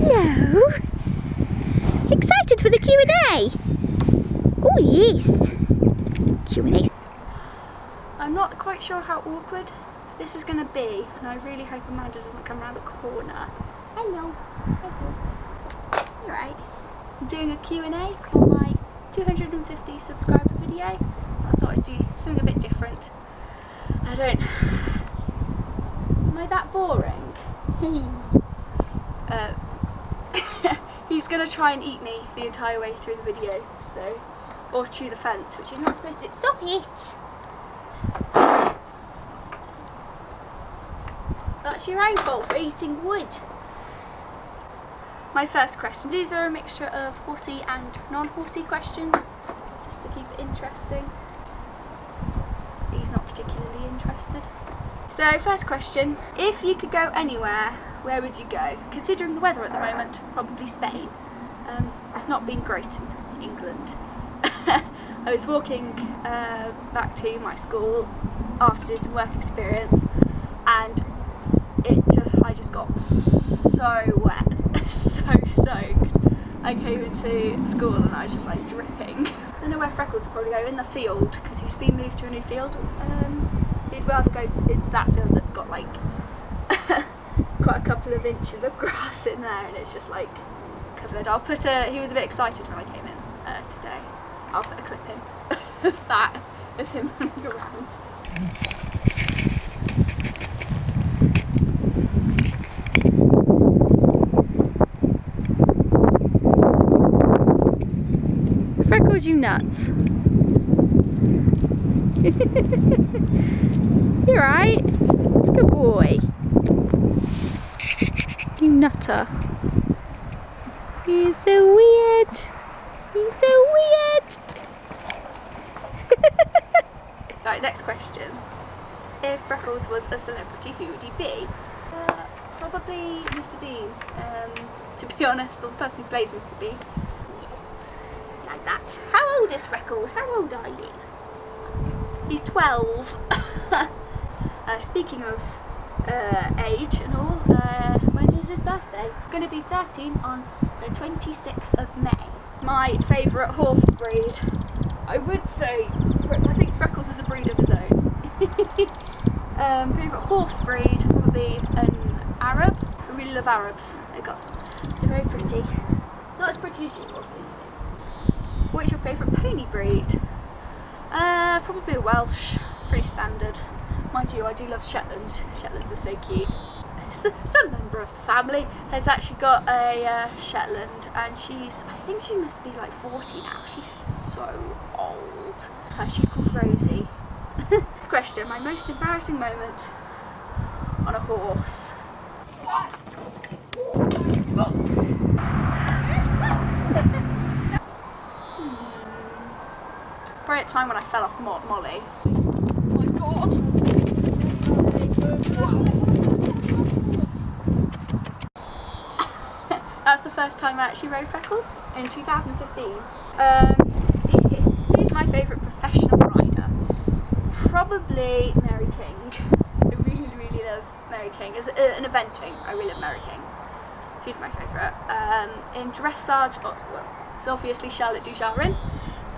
Hello. Excited for the Q&A? Oh yes. Q&A. I'm not quite sure how awkward this is going to be, and I really hope Amanda doesn't come around the corner. Hello. Hello. Alright. I'm doing a Q&A for my 250 subscriber video, so I thought I'd do something a bit different. Am I that boring? He's going to try and eat me the entire way through the video, so, or chew the fence, which he's not supposed to. Stop it! That's your own fault for eating wood. My first question, these are a mixture of horsey and non-horsey questions, just to keep it interesting. He's not particularly interested. So, first question, if you could go anywhere, where would you go? Considering the weather at the moment, probably Spain. It's not been great in England. I was walking back to my school after doing some work experience, and I just got so wet, so soaked. I came into school and I was just like dripping. I don't know where Freckles would probably go, in the field, because he's been moved to a new field. He'd rather go into that field that's got like quite a couple of inches of grass in there, and it's just like covered. I'll put he was a bit excited when I came in today. I'll put a clip in of that, of him running around. Freckles, you nuts. You're right. Good boy. You nutter. He's so weird. He's so weird. Right, next question. If Freckles was a celebrity, who would he be? Probably Mr. Bean. To be honest, or the person who plays Mr. Bean. Yes, like that. How old is Freckles? How old are you? He's 12. Speaking of age and all, when is his birthday? Going to be 13 on the 26th of May. My favourite horse breed, I would say, I think Freckles is a breed of his own. Favourite horse breed, probably an Arab. I really love Arabs. They're very pretty. Not as pretty as you, obviously. What is your favourite pony breed? Probably a Welsh, pretty standard. Mind you, I do love Shetland. Shetlands are so cute. Some member of the family has actually got a Shetland, and I think she must be like 40 now. She's so old. She's called Rosie. This question, my most embarrassing moment on a horse. Probably at the time when I fell off Molly. Oh my god! That's the first time I actually rode Freckles, in 2015. Who's my favourite professional rider? Probably Mary King. I really, really love Mary King. As an eventing, I really love Mary King. She's my favourite. In dressage, well, it's obviously Charlotte Dujarin.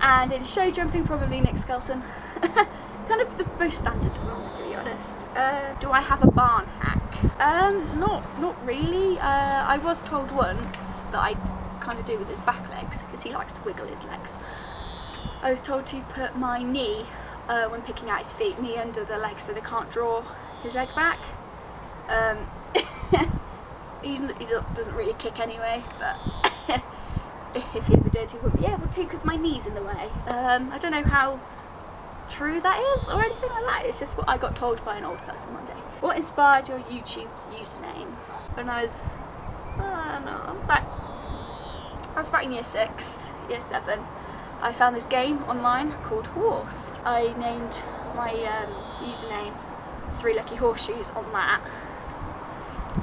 And in show jumping, probably Nick Skelton. Kind of the most standard ones, to be honest. Do I have a barn hack? Not really. I was told once that I kind of do with his back legs, because he likes to wiggle his legs. I was told to put my knee, when picking out his feet, knee under the legs so they can't draw his leg back. He doesn't really kick anyway, but if he ever did, he wouldn't be able to because my knee's in the way. I don't know how true that is or anything like that. It's just what I got told by an old person one day. What inspired your YouTube username? When I was, I don't know, I was back in year 6, year 7. I found this game online called Horse. I named my username 3 Lucky Horseshoes on that.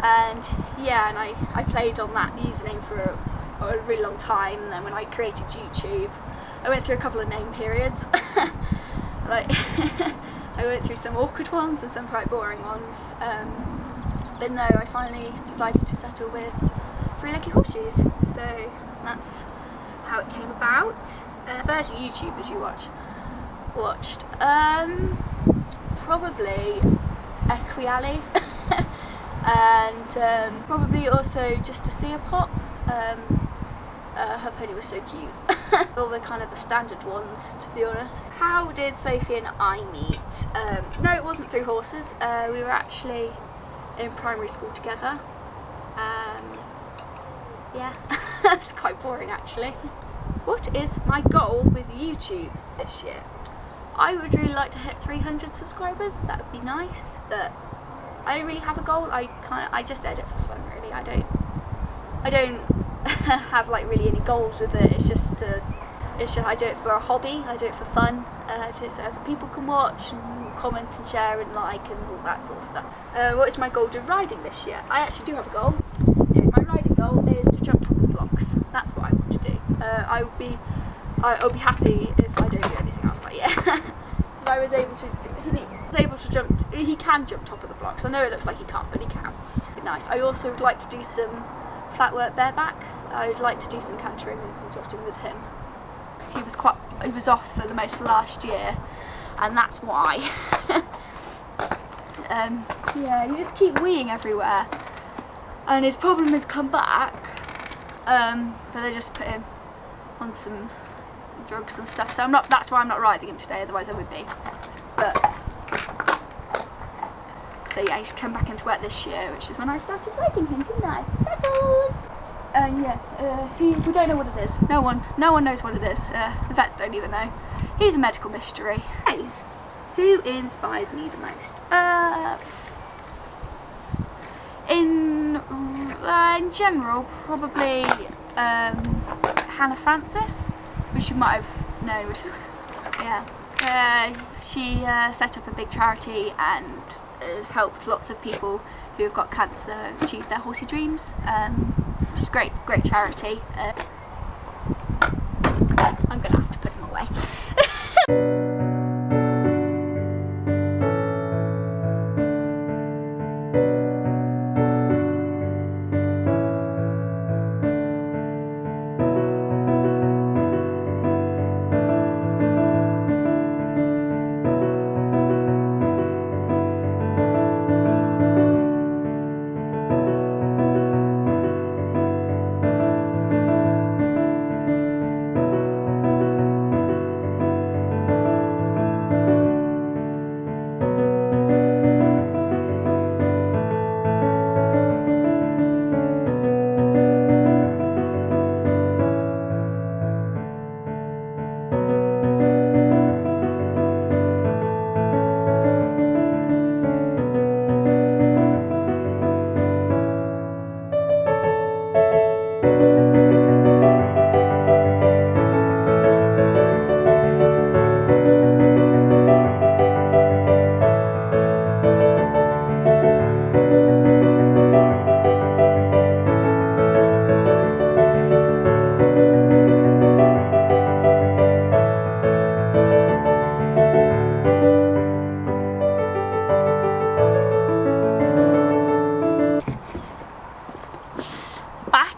And yeah, and I played on that username for a really long time, and then when I created YouTube, I went through a couple of name periods. Like, I went through some awkward ones and some quite boring ones. But no, I finally decided to settle with 3 leggy horseshoes. So that's how it came about. First YouTubers you watched? Probably Equiali and probably also just to see a pop. Her pony was so cute. All the kind of the standard ones, to be honest. How did Sophie and I meet? No, it wasn't through horses. We were actually in primary school together. Yeah, it's quite boring actually. What is my goal with YouTube this year? I would really like to hit 300 subscribers. That would be nice, but I don't really have a goal. I just edit for fun really. I don't have like really any goals with it. It's just I do it for a hobby. I do it for fun. So other people can watch and comment and share and like and all that sort of stuff. What is my goal with riding this year? I actually do have a goal. Yeah, my riding goal is to jump top of the blocks. That's what I want to do. I'll be happy if I don't do anything else like yeah. If I was able to jump, he can jump top of the blocks. I know it looks like he can't, but he can. Nice. I also would like to do some flat work bareback. I would like to do some cantering and some trotting with him. He was off for the most of last year, and that's why. Yeah, you just keep weeing everywhere, and his problem has come back. But they just put him on some drugs and stuff. So that's why I'm not riding him today. Otherwise I would be. But so yeah, he's come back into work this year, which is when I started riding him, didn't I? And yeah, we don't know what it is. No one knows what it is. The vets don't even know. He's a medical mystery. Hey, who inspires me the most? In general, probably Hannah Francis, which you might have known. Which is, yeah, she set up a big charity and has helped lots of people who have got cancer achieve their horsey dreams. Which is great charity. I'm gonna have to put him away.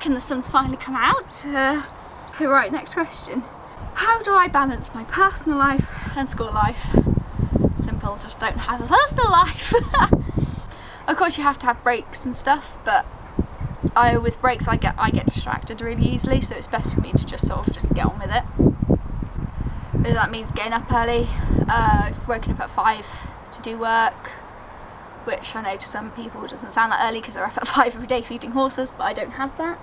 And the sun's finally come out. Okay, right, next question. How do I balance my personal life and school life? Simple, just don't have a personal life. Of course you have to have breaks and stuff, but with breaks I get distracted really easily, so it's best for me to just sort of just get on with it. Whether that means getting up early, waking up at 5 to do work, which I know to some people doesn't sound that early because they're up at 5 every day feeding horses, but I don't have that.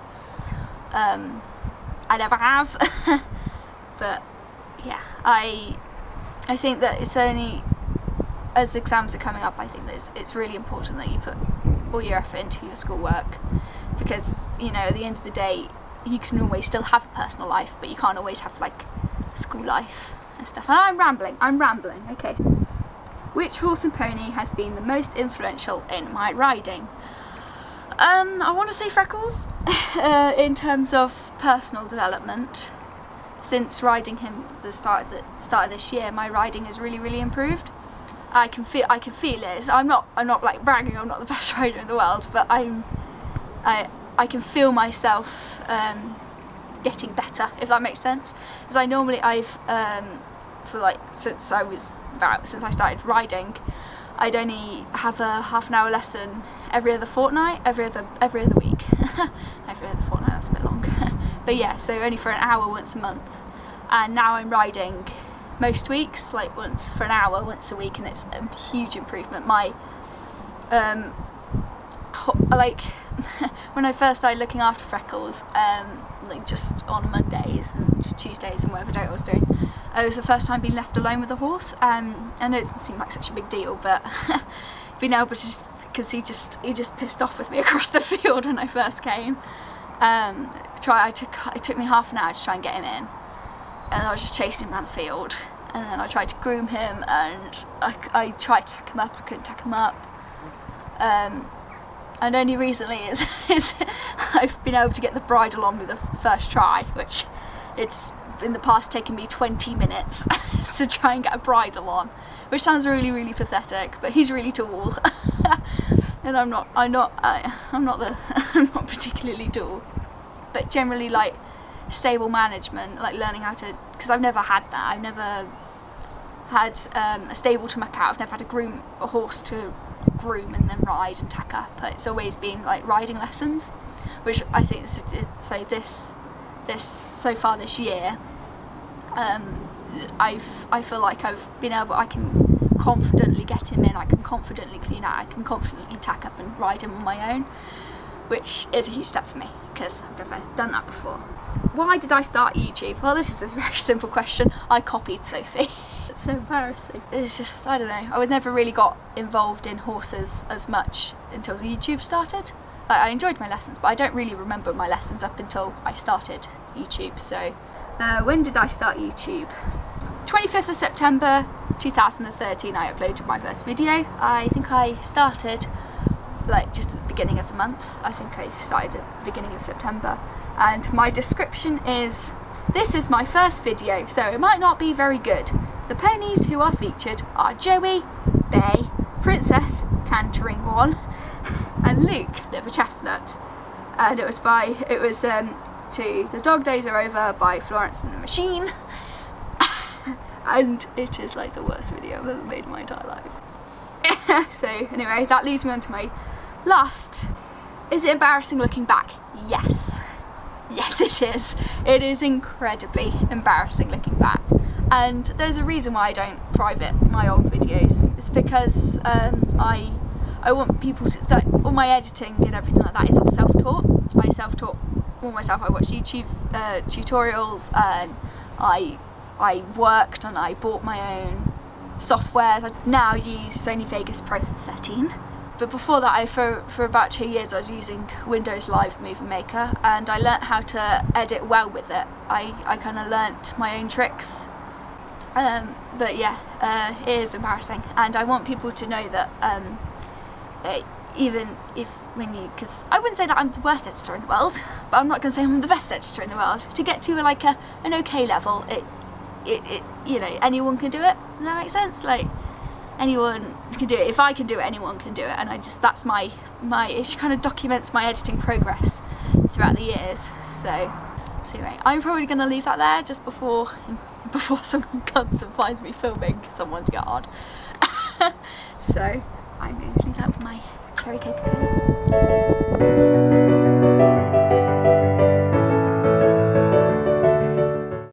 I never have. But yeah, I think that it's only as exams are coming up, I think that it's really important that you put all your effort into your schoolwork, because you know at the end of the day you can always still have a personal life, but you can't always have like a school life and stuff. And I'm rambling, okay. Which horse and pony has been the most influential in my riding? I want to say Freckles. In terms of personal development, since riding him at the start of this year, my riding has really improved. I can feel it. I'm not like bragging. I'm not the best rider in the world, but I can feel myself getting better, if that makes sense. Because I've for like since I started riding, I'd only have a half an hour lesson every other fortnight, every other week. Every other fortnight, that's a bit long. But yeah, so only for an hour once a month. And now I'm riding most weeks, like once for an hour, once a week, and it's a huge improvement. My like when I first started looking after Freckles, like just on Mondays and Tuesdays and whatever day I was doing, it was the first time being left alone with a horse. I know it doesn't seem like such a big deal, but being able to just, because he just pissed off with me across the field when I first came. It took me half an hour to try and get him in, and I was just chasing him around the field, and then I tried to groom him, and I tried to tack him up, I couldn't tack him up. And only recently is I've been able to get the bridle on with the first try, which it's in the past taken me 20 minutes to try and get a bridle on, which sounds really, really pathetic, but he's really tall. And I'm not particularly tall, but generally, like, stable management, like learning how to, because I've never had that. I've never had a stable to muck out. I've never had a horse to groom and then ride and tack up. It's always been like riding lessons, which I think so far this year, I feel like I can confidently get him in, I can confidently clean out, I can confidently tack up and ride him on my own, which is a huge step for me because I've never done that before. Why did I start YouTube? Well, this is a very simple question. I copied Sophie. It's so embarrassing. It's just, I don't know, I never really got involved in horses as much until YouTube started. I enjoyed my lessons, but I don't really remember my lessons up until I started YouTube. So when did I start YouTube? 25th of September 2013 I uploaded my first video. I think I started like just at the beginning of the month. I think I started at the beginning of September, and my description is, this is my first video, so it might not be very good. The ponies who are featured are Joey, Bay, Princess, Cantering One, and Luke, Liver Chestnut. And it was to The Dog Days Are Over by Florence and the Machine. And it is like the worst video I've ever made in my entire life. So anyway, that leads me on to my last. Is it embarrassing looking back? Yes. Yes, it is. It is incredibly embarrassing looking back. And there's a reason why I don't private my old videos. It's because I want people to, that all my editing and everything like that is all self-taught. I self-taught all myself. I watch YouTube tutorials, and I worked and I bought my own software. I now use Sony Vegas Pro 13. But before that, for about 2 years I was using Windows Live Movie Maker, and I learnt how to edit well with it. I kind of learnt my own tricks. But yeah, it is embarrassing, and I want people to know that even if because I wouldn't say that I'm the worst editor in the world, but I'm not going to say I'm the best editor in the world. To get to like an okay level, it you know, anyone can do it. Does that make sense? Like, anyone can do it. If I can do it, anyone can do it. And that's my it kind of documents my editing progress throughout the years. So anyway, I'm probably going to leave that there just before someone comes and finds me filming someone's yard. So I'm going to leave that for my cherry Coca-Cola.